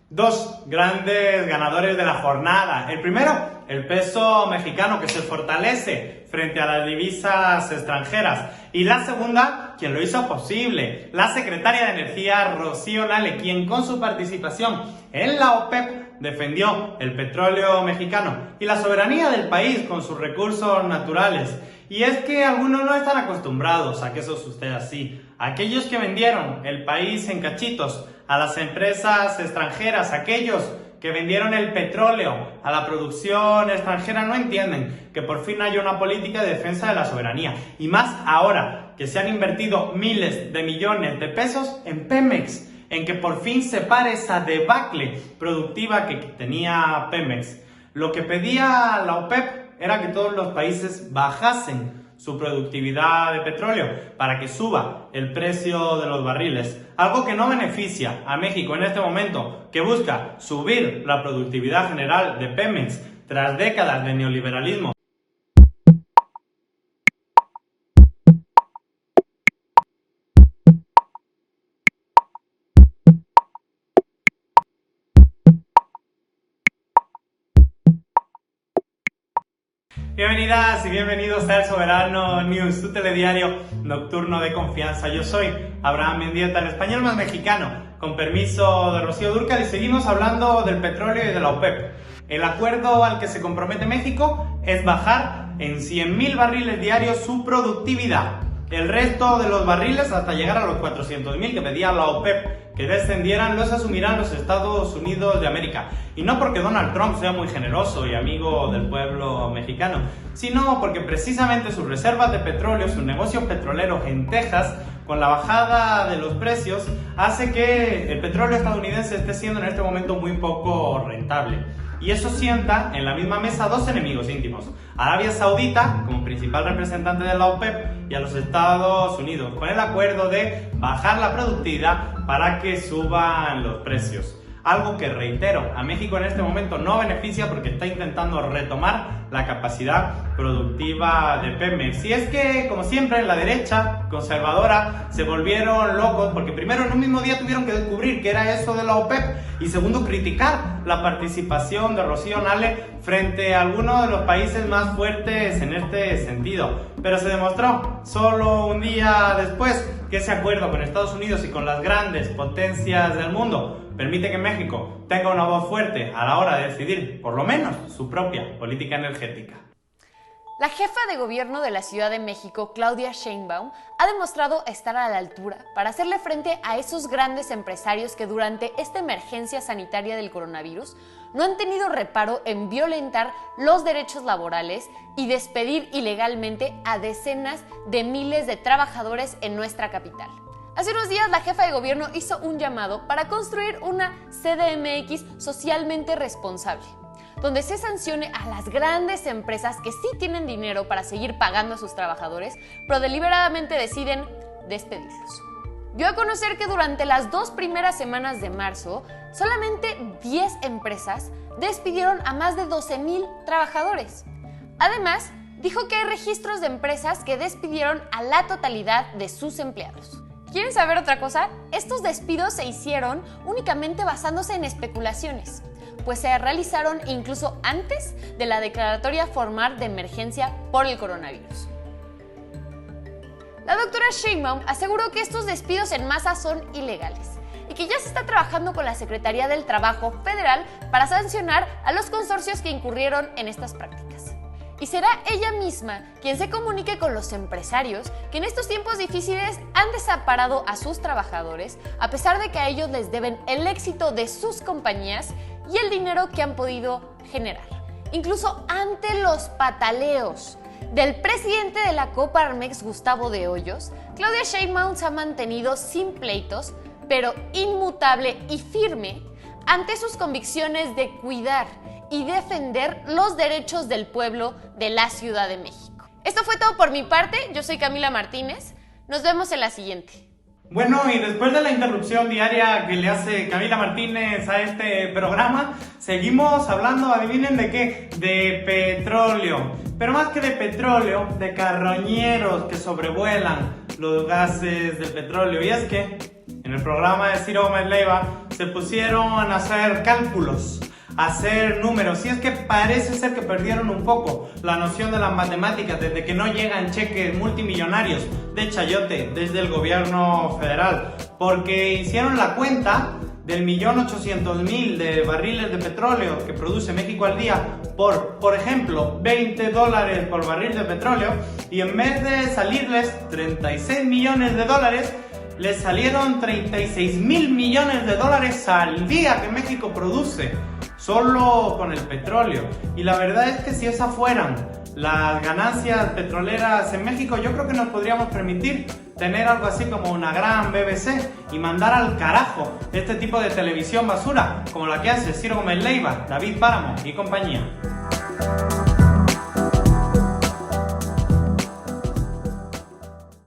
Dos grandes ganadores de la jornada. El primero, el peso mexicano, que se fortalece frente a las divisas extranjeras. Y la segunda, quien lo hizo posible, la secretaria de Energía, Rocío Nale, quien con su participación en la OPEP defendió el petróleo mexicano y la soberanía del país con sus recursos naturales. Y es que algunos no están acostumbrados a que eso suceda así. Aquellos que vendieron el país en cachitos a las empresas extranjeras, aquellos que vendieron el petróleo a la producción extranjera, no entienden que por fin haya una política de defensa de la soberanía. Y más ahora que se han invertido miles de millones de pesos en Pemex, en que por fin se pare esa debacle productiva que tenía Pemex. Lo que pedía la OPEP era que todos los países bajasen su productividad de petróleo para que suba el precio de los barriles, algo que no beneficia a México en este momento, que busca subir la productividad general de Pemex tras décadas de neoliberalismo. Bienvenidas y bienvenidos a El Soberano News, tu telediario nocturno de confianza. Yo soy Abraham Mendieta, el español más mexicano, con permiso de Rocío Dúrcal, y seguimos hablando del petróleo y de la OPEP. El acuerdo al que se compromete México es bajar en 100,000 barriles diarios su productividad. El resto de los barriles, hasta llegar a los 400,000 que pedía la OPEP que descendieran, los asumirán los Estados Unidos de América. Y no porque Donald Trump sea muy generoso y amigo del pueblo mexicano, sino porque precisamente sus reservas de petróleo, su negocio petrolero en Texas, con la bajada de los precios, hace que el petróleo estadounidense esté siendo en este momento muy poco rentable. Y eso sienta en la misma mesa dos enemigos íntimos: Arabia Saudita, como principal representante de la OPEP, y a los Estados Unidos, con el acuerdo de bajar la productividad para que suban los precios. Algo que, reitero, a México en este momento no beneficia porque está intentando retomar la capacidad productiva de Pemex. Y es que, como siempre, la derecha conservadora se volvieron locos porque primero en un mismo día tuvieron que descubrir qué era eso de la OPEP y segundo criticar la participación de Rocío Nale frente a algunos de los países más fuertes en este sentido. Pero se demostró solo un día después que ese acuerdo con Estados Unidos y con las grandes potencias del mundo permite que México tenga una voz fuerte a la hora de decidir, por lo menos, su propia política energética. La jefa de gobierno de la Ciudad de México, Claudia Sheinbaum, ha demostrado estar a la altura para hacerle frente a esos grandes empresarios que durante esta emergencia sanitaria del coronavirus no han tenido reparo en violentar los derechos laborales y despedir ilegalmente a decenas de miles de trabajadores en nuestra capital. Hace unos días la jefa de gobierno hizo un llamado para construir una CDMX socialmente responsable, donde se sancione a las grandes empresas que sí tienen dinero para seguir pagando a sus trabajadores, pero deliberadamente deciden despedirlos. Dio a conocer que durante las 2 primeras semanas de marzo, solamente 10 empresas despidieron a más de 12,000 trabajadores. Además, dijo que hay registros de empresas que despidieron a la totalidad de sus empleados. ¿Quieren saber otra cosa? Estos despidos se hicieron únicamente basándose en especulaciones, pues se realizaron incluso antes de la declaratoria formal de emergencia por el coronavirus. La doctora Sheinbaum aseguró que estos despidos en masa son ilegales y que ya se está trabajando con la Secretaría del Trabajo Federal para sancionar a los consorcios que incurrieron en estas prácticas. Y será ella misma quien se comunique con los empresarios que en estos tiempos difíciles han desamparado a sus trabajadores, a pesar de que a ellos les deben el éxito de sus compañías y el dinero que han podido generar. Incluso ante los pataleos del presidente de la Coparmex, Gustavo de Hoyos, Claudia Sheinbaum se ha mantenido sin pleitos, pero inmutable y firme ante sus convicciones de cuidar y defender los derechos del pueblo de la Ciudad de México. Esto fue todo por mi parte. Yo soy Camila Martínez. Nos vemos en la siguiente. Bueno, y después de la interrupción diaria que le hace Camila Martínez a este programa, seguimos hablando, adivinen de qué, de petróleo. Pero más que de petróleo, de carroñeros que sobrevuelan los gases del petróleo. Y es que en el programa de Ciro Gómez Leiva se pusieron a hacer cálculos, a hacer números, y es que parece ser que perdieron un poco la noción de las matemáticas desde que no llegan cheques multimillonarios de chayote desde el gobierno federal, porque hicieron la cuenta del 1.800.000 de barriles de petróleo que produce México al día por ejemplo, $20 por barril de petróleo, y en vez de salirles 36 millones de dólares, les salieron 36.000 millones de dólares al día que México produce, solo con el petróleo. Y la verdad es que si esas fueran las ganancias petroleras en México, yo creo que nos podríamos permitir tener algo así como una gran BBC y mandar al carajo este tipo de televisión basura como la que hace Ciro Gómez Leiva, David Páramo y compañía.